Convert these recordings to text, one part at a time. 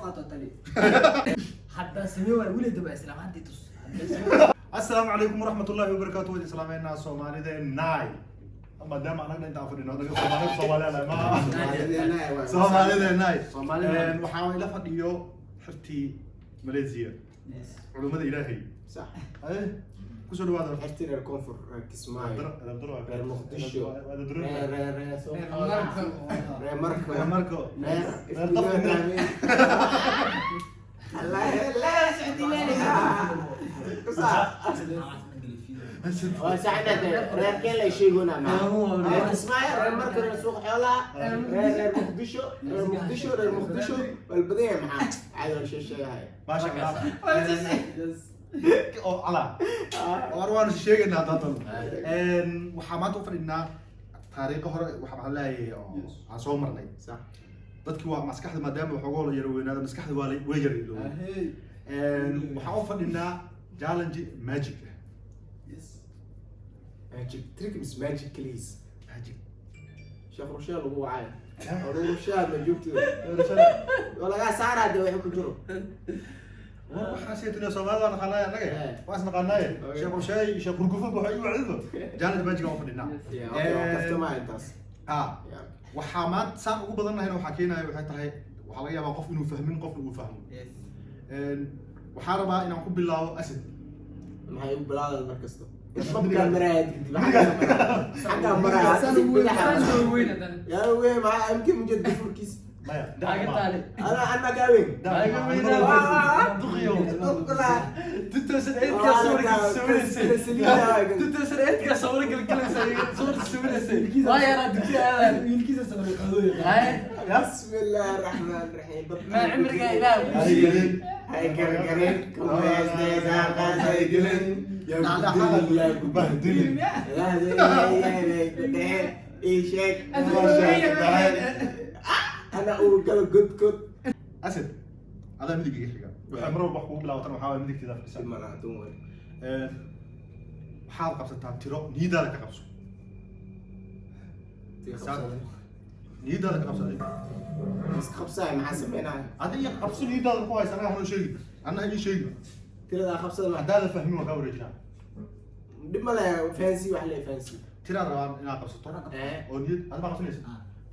سوقات تالي حتى سميوا ولد بس لما عندي تص السلام عليكم ورحمة الله وبركاته ودي سلامينا الصومالي ده ناي أما دام أنا أنت عارفين إنه الصومالي لا ما الصومالي ده ناي وحاول لفت يو حرتي ماليزيا علومة إلهي صح إيه كسر هذا حرتي الكونفور كسماي هذا بدروا غير مقدشو هذا بدروا ري ماركو ماركو لا لا سعدي صح وساعدنا رير كل شيء هنا معه اسمعي رير ماركو سوق حولها رير مقدشو والبداية معاه عادي شيء هاي ما شاء الله على وأروان الشيء إن هذا طل وحماته فرينا تاريخه هو وحمله عصام مرني صح dadkii waa maskaxda maadaama wax ugu yar weynaada maskaxda waa way yar iloo waxa uu fadhinaa challenge magic magic trick is magic please magic sheekh rushaal ugu wacay rushaal ma joogto wala ga saarade wax ku jiro waxa seetuna Soomaaliya aan qanay anaga waas naqanay sheekh rushaal sheekh gurgufo waxa uu wacdo challenge magic oo fadhinaa kaftama intaas waxaa maanta saan ugu badanahay waxa keenayo waxay tahay waxa laga yaabaa qof inuu fahmin qof uu fahmo waxaan rabaa inaan ku bilaabo asad maxay u bilaabay markasto babka maraad xaga maraad ya weey ma amki mujad furkis maya ana gaawin duqiyo بسم الله الرحمن الرحيم ما عمرك إله هاي كركرين كويس نزار قاسي قلن يا حالك يا بهدلين لا زي ايشك انا اقول قد قد اسد هذا مدق يحيى waxay mar walba ku bilaawatan waxa way midigtida fadhisan ما نعطون waxaad qabsataa tiro niidaada ka qabso niidaada ka qabsaday بس خبصة مع سبعين adiga qabso niidaada ku haysan anaga sheegi anaga ii sheegi ترى خبصة مع hadaada fahmin waa ka wareejinaa دم لا فانسي وحلا فانسي tiraad rabaan inaad qabsato oo niyad aad ma qabsanaysa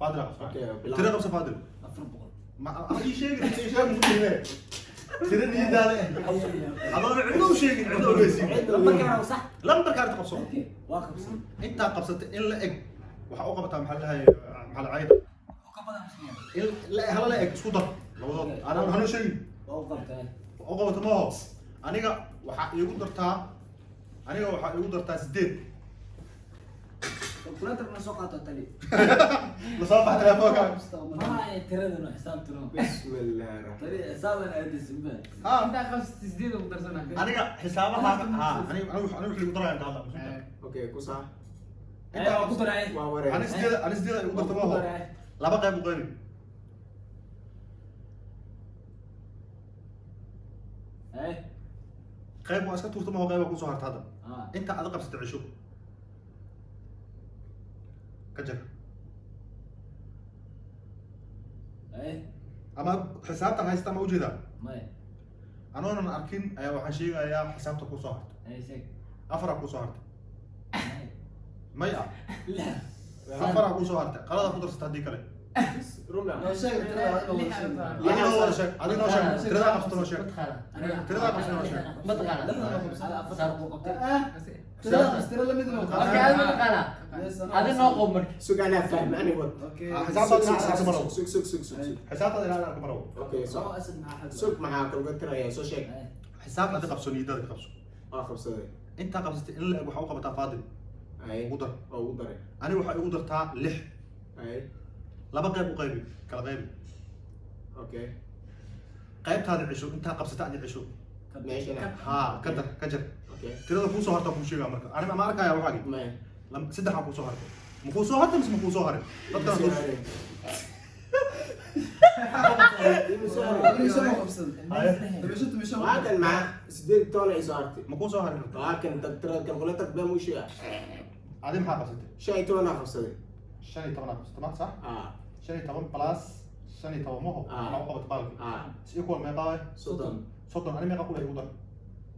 faadil qabso اوكي tira qabso faadil أفرم بقول ma ii sheegi ii sheegi muhiim tira niidaada adoo cidoo sheegin cidoo weeysi لما كانوا صح lambar kaarta qabso واقف صح inta qabsatay in la eg waxa uu qabataa maxaa lahaay maxaa cayda hala la eg isku dar labadood ana waxaan sheegin واقف تاني oo qabato ma hoos aniga waxa iigu dartaa 8 كلنا تبغى سوقات تالي la soo baxay telefoonka ما ترى حساب ترى بسم الله الرحمن ترى حساب أنا أدي سبب ها أنت خمس تسديد وقدر سنة aniga xisaabaha ha aniga wixii lagu daraya inta hadda اوكي كوسا أنت قدر عليه ما وري أنا سديد igu darto ma hoos laba qayb u qaybi إيه qayb waa iska tuurto ma qayb ku soo harta hadda آه inta aad qabsatay cisho ka jar إيه ama xisaabta haysta ma u jeedaa ما anoonan arkin ayaa waxaan sheegayaa xisaabta ku soo harta إيه سك afar ku soo harta may ah لا afar ku soo harta qalada ku darsata hadii kale رمنا adiga noo sheeg adiga noo sheeg tirada qabsato noo sheeg tirada qabsato noo sheeg ما تقال هذا نوع مرك سوق انا فاهم انا ود xisaabta inaad arko maro سوق xisaabta inaad arko maro اوكي سو أسد مع حد سوق معاك وقلت له يا سو شيك xisaabta aad qabso niidada qabso اخر صدق inta qabsatay in la eg waxa u qabataa faadil اي ugu dar او ضري aniga waxa igu dartaa 6 اي laba qayb u qaybi kala qaybi اوكي qaybtaada cisho inta qabsatay aad cisho ماشي انا ha ka dar ka jar اوكي tirada ku soo harta ku sheega marka aniga ma arkaya waxaagi ما saddex ku soo hartay ma ku soo hartay mise ma ku soo harin dadka وهذا مع سديد طالع صارتي ma ku soo harin لكن ترى كالكوليتر بما وش adi maxaa qabsatay شيء تو انا خفصدي 15 qabsatay ma sax اه 15 plus سنة تو مهو ما قبض بالك يكون ما قاي صدق أنا ما قاقول يقدر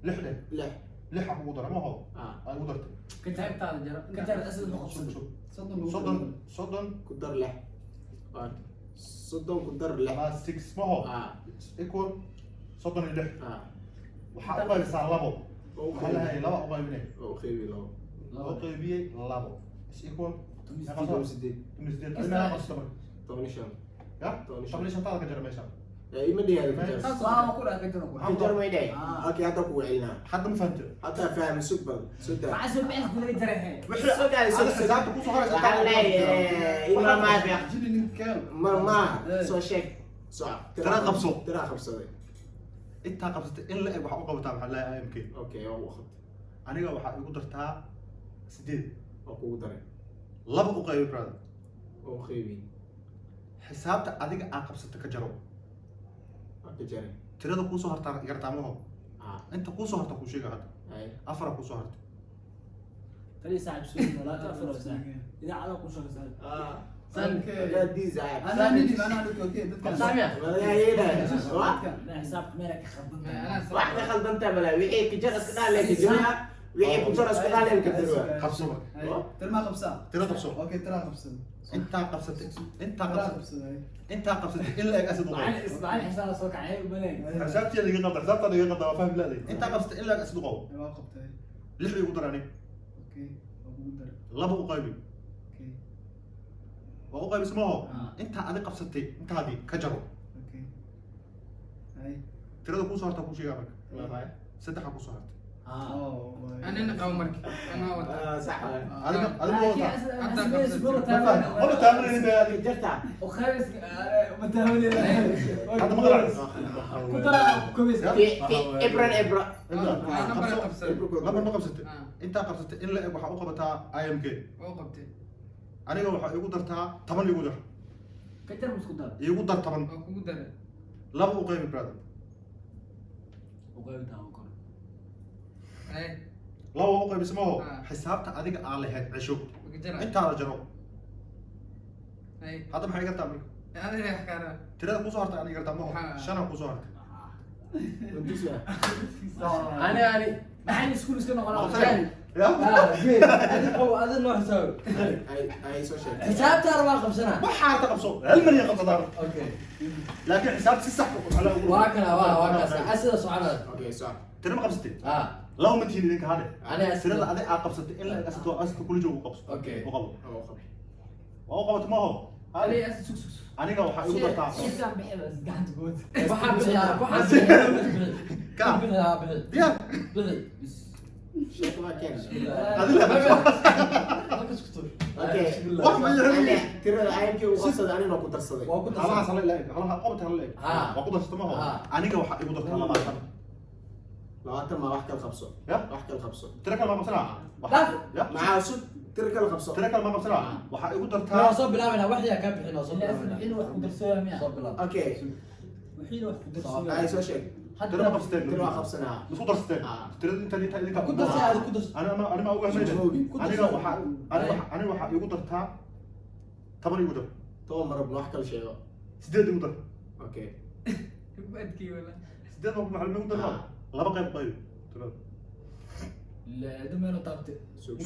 لحده لح أبو قدر مهو أنا قدرت كنت عارف هذا كنت عارف أسد المقصود صدق قدر لح صدق قدر لح ما 6 مهو يكون صدق اللح وحقق لسان لابو هلا هي لابو أبغى منه أوكي لابو يكون سديد أنا أقصد طبعا شام يا طب ليش هتعرف كجرا ماشي إيه من دي هذا ما أقول أكيد نقول كجر ما يدعي أوكي هذا هو عينا حد مفهمت حتى فاهم سوبر سودا فعسل بعد كل ترى هي سودا سودا تكون صغير إما ما في جيبي نتكلم ما سو شيك صعب ترى خبصة انت قبضت الا waxa u qabataa waxa la AMK اوكي oo waqti aniga waxa igu dartaa 8 oo kugu daray laba u qayb brother oo qeybi xisaabta adiga aan qabsato ka jaro ka jaray tirada ku soo hartaa yartaamaho inta ku soo harta ku sheega hadda ay afar ku soo harta ترى ساعة سوي ولا تأخر ساعة إذا على كل شيء ساعة لا دي زعل انا ندي انا عليك اوكي لا حساب مالك خبط واحدة خلطنتها بلا وحي كجر اسكنا لك جماعة وحي كجر اسكنا لك كدروا qabso ترى ما خبصة tira qabso اوكي ترى خبصة انت قبستك انت ترى قبستك خبصة انت قبستك الا اك اسد معي اسمعني حساب صوك عيب بلاك حسابتي اللي قدر حسابتي اللي قدر فاهم لا انت قبست الا اسد قو ما قبتها ليش يقدر عليك اوكي اقدر لaba u qaybi اوكي waa u qaybi samaho inta aad qabsatay intaadi ka jaro اوكي هاي tirada ku soo harta ku sheega marka saddex ku soo harta انا نقاومك انا صح هذا تعمل اللي جرتها وخامس متهاوني هذا ما غلط كنت أنا كويس في ابره لما ما قبست انت قبست الا waxa u qabataa IMK وقبتي aniga waxa igu dartaa 10 igu dar كتر مسكوتر igu dar 10 وكو دره laba u qaybi brother وقايل تاو كون اي laba u qaybi samaho xisaabta adiga aan lahayd cisho وكجرا inta la jaro اي hadda maxay gartaa marka انا اللي حكارا tirada ku soo harta aniga gartaa maho shana ku soo harta انا معي سكول سكول نقول ya هذا النوع حساب اي سو شيء حساب ترى ما قبسنا waxa harta qabso hal milyan qabsadaan اوكي laakiin xisaabta si sax ah ala ugu واكنا واكنا اسئله سؤالات اوكي صح tira ma qabsatay اه law ma tihin idinka hade انا tirada adiga aad qabsatay ila asato asato kula joogo qabso اوكي u qabo oo qab waa u qabato maho علي أسد سوق سوق aniga waxa igu dartaa شيء كان بحب بس قاعد تقول وحاب كام يا شيء ما كان اوكي wax ma yahay ترى عينك وقصد انا ما كنت ارصد halaha sala ilaa halaha qabta halaha waa ku darsato maho aniga waxa igu dartaa 20 لو انت ما راح الخبصه يا راح الخبصه tira kale ma qabsana ya مع سود ترك الخبصه tira kale ma qabsana waxa igu dartaa لا صوب بلا وحده كان بحنا صوب الحين واحد درسوها مية صوب بلا اوكي الحين واحد درسوها هاي سو شيء tira ma qabsateen ترى خبصنا isku darsateen tirada inta inta idinka كنت ساعد كنت انا ما uga hameyna aniga waxa aniga waxa igu dartaa 10 igu dar تو مره بنروح كل شيء 8 igu dar اوكي بدكي ولا 8 ma macluumaad igu dar laba qayb qayb tirada لا دمينو طابت سوق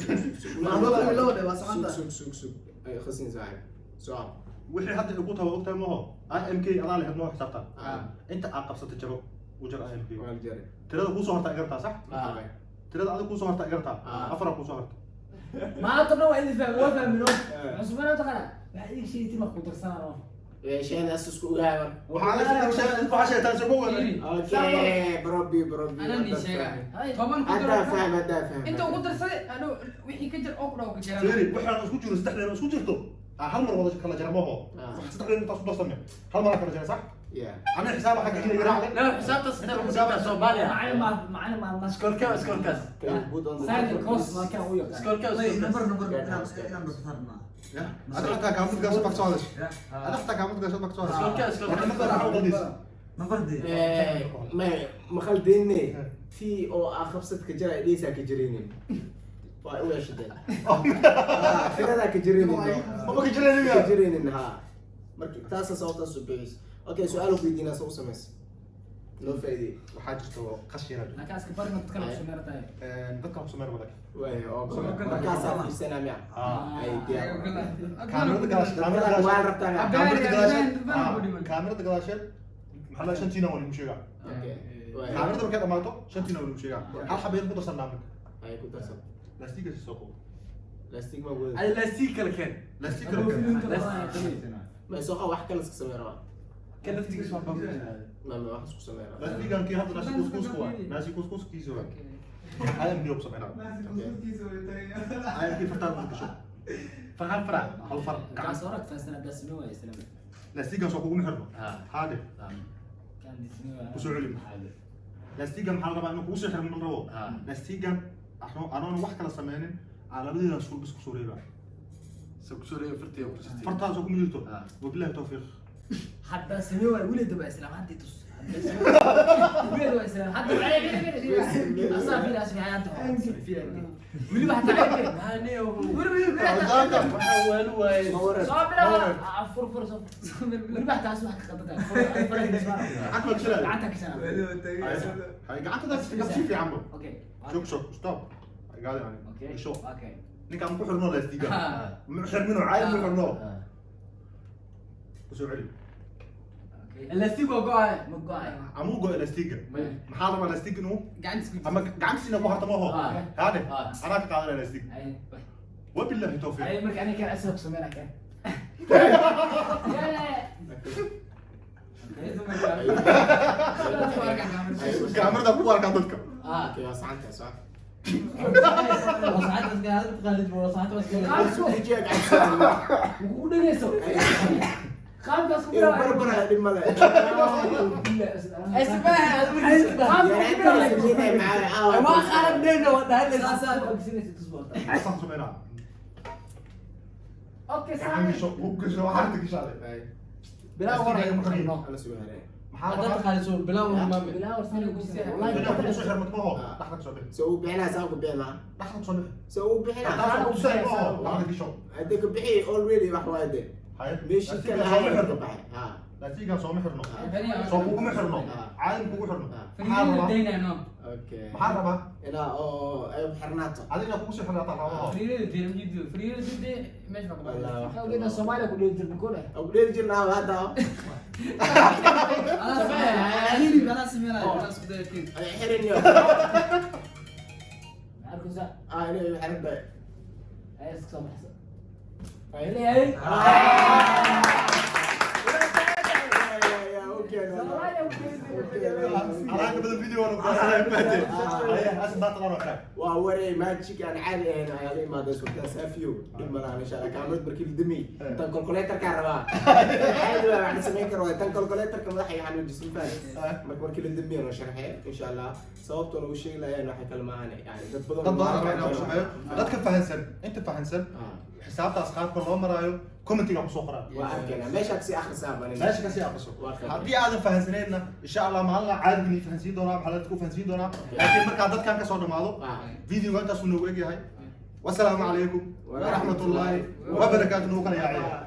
ما هو لو ده بس عنده سوق اي خصني زعل سؤال wixii hadda igu tahay ogtahay maho IMK adaa lahayd noo xisaabtan inta aad qabsatay jaro u jar IMK وين جري tirada ku soo harta igartaa sax tirada adiga ku soo harta igartaa afar ku soo harta ما أطلع واحد فاهم هو فاهم منهم عصبنا تقرأ بعد شيء تما كنت رسالة شيء اسس كوغا waxa sheegtaan soo اوكي بربي انا اللي شيء طبعا هذا فاهم هذا فاهم انت وقدر صدق انا وحي كجر اوقنا وكجر fiiri waxaan isku jiro saddexdeen isku jirto hal mar wada kala jara maho saddexdeen inta isku darsanay hal mar kala jara sax يا ana xisaaba xagga kale garaacday لا حساب تصدق صوماليا معنا ما سكور كام سكور كاس سايد الكوست ما كان وياك سكور كام ya ada kata kamu juga sebab soal ada kata kamu juga sebab soal سكور كام سكور ما خلديني في او خبصت كجرا ليس كجريني ولا شدة كذا كجريني ما كجريني كجريني ها marka taas sababta soo bixis okay su'aal ku weydiinaa soo sameys loo faa'iiday waxaa jirto qashina laakiin aska bari ma dadka la sumeer tahay dadka ku sameer badan way oo markaas aad fiirsanaa miya ay diyaar kaamirada gadaasheed waan rabtaa kaamirada gadaasheed maxaa la shantiina waan ku sheegaa okay kaamirada markay dhamaato shantiina waan ku sheegaa hal xabeen ku darsan naamka ay ku darsan laastiga si soo qabo lastig ma wada Ay lastig kala keen. laastiga ma soo wax kale iska sameeyaa Kan laftigiisa waa baabur. ma wax isku sameeyaa laastiga kii hadda naasi kuskus kuwa naasi kuskus kiiso ayam biyo sameeyna ayam kii fartaan ku gasho Farhan fara. hal far kaas hore faasana dasmi waa isla laastiga soo kugu xirno haade kan dismi waa kusoo celi laastiga maxaa rabaa inuu kugu soo xirmo rabo laastiga anoon wax kala sameynin عالمية شغل بس كسوريبا Soo fartiyo ku sistay. فرتها سوق ميلتو وبالله توفيق حتى سمي ولا ولد بقى اسلام عندي تص ولد بقى اسلام حتى اصلا في ناس في حياتهم في ولي واحد تعبان هاني ولي Wal way. صاب لا عفر فرصه ولي واحد تعس واحد خططك عقلك شلال قعدتك سنه هاي قعدت تمشي في عمو اوكي شوف ستوب قاعد يعني اوكي شوف اوكي نيك عم بحرنا لاستيقا محر منه عايز بحرنا وسو علي لاستيق وقاعد مقاعد عمو جو لاستيقا محاضر لاستيقا انه قاعد تسكت اما قاعد سينا بحر تما هو هذا انا كنت على لاستيق اي وبالله توفيق اي مرك انا كان اسوق سمينا كان يا كاميرا ده بوار كان ضدك اوكي وسعنتها صح وصعدت قاعد تقلد وصعدت بس تجي قاعد ودنيسو خام بس يا بربر هذه الملا اسمعها ما خرب دينا ولا هل عصام سمينا اوكي يعني صح شو ممكن شو حرتك شغله بلا ورا انا سويها محاضر خالصون بلا ما بلا ورا والله والله كل شيء حرمت ما هو تحت شو سو بينا ساق بينا تحت شو سو بينا تحت شو تحت شو اديك بحي اوريدي واحد واحد هاي ليش كان هاي ها لا تيجي صوم حرنا صوم حرنا عالم كوكو حرنا فريق دينا نو اوكي محاربة لا او ايوب حرناته علينا كوكو حرنا طلعوها فريق دينا جدو فريق دي ماشي والله. بقى حاولنا الصومالي كله يجرب كله او ليه جينا هذا انا بلا سمينا الناس بدها كده حرن يوم عارفوا صح انا حرن بقى هاي اسكت احسن هاي أنا بدي الفيديو وأنا بقول أنا هاي أسمع طلع ركعة ووري ماجيك يعني عادي هنا يعني ما ده سويت سافيو لما انا شارك عملت بركيل دمي تنكالكوليتر كهرباء عادي يعني سمين كروي تنكالكوليتر كم راح يحمل جسم فاهم بركيل الدمي انا شرحه ان شاء الله صوبته لو شيء لا يعني راح يكلم معنا يعني طب لا تكفى أنت فهنسن حسابات أصحاب كل يوم رايو كومنتي قام صخرة واكل ماشي اكسي اخر ساعه ماشي كسي أقصو هدي هذا فهنسنينا إن شاء الله مع الله عاد بني فهنسين دونا بحالتكم فهنسين دونا لكن مركز عدد كان كسر ماله فيديو كان كسر نوجي هاي والسلام عليكم ورحمة الله وبركاته نوكل يا عيال